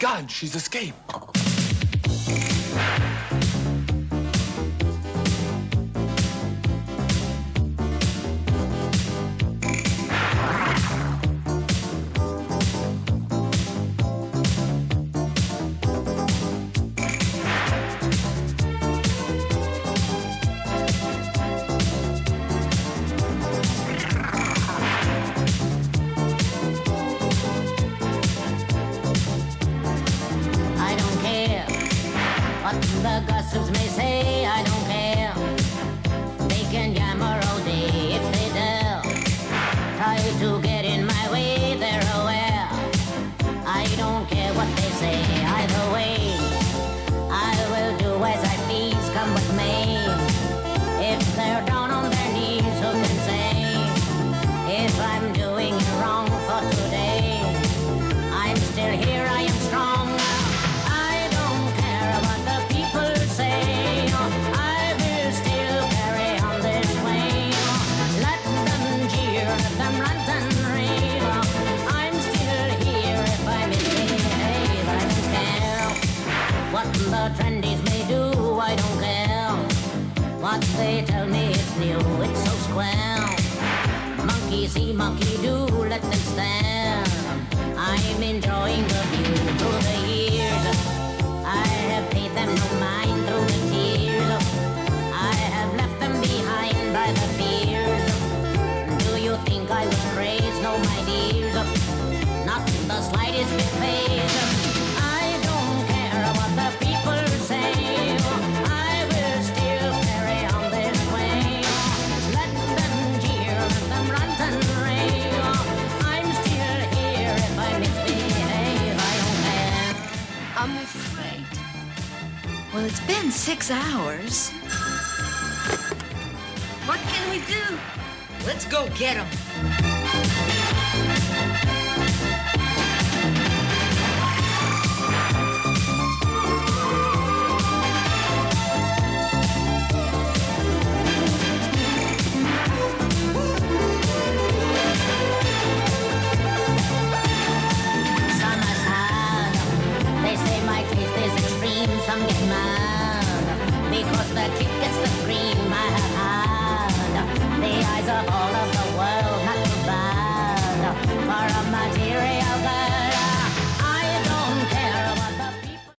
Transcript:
God, she's escaped. The gossips may say, I don't care. They can yammer all day if they dare. Try to get in my way, they're aware. I don't care what they say, either way. I will do as I please, come with me. If they're down on their knees, who can say? If I'm doing it wrong for today, I'm still here, I am strong. The trendies may do, I don't care. What they tell me it's new, it's so square. Monkey see, monkey do, let them stare. I'm enjoying the view through the years. I have paid them no mind through the tears. I have left them behind by the fears. Do you think I will praise? No, my dears, not the slightest bit phase. I don't care what the people say. I will still carry on this way. Let them jeer, let them rant and rave. I'm still here if I misbehave. I don't care. I'm afraid. Well, it's been 6 hours. What can we do? Let's go get him. Some get mad because the kid gets the dream I have had. The eyes of all of the world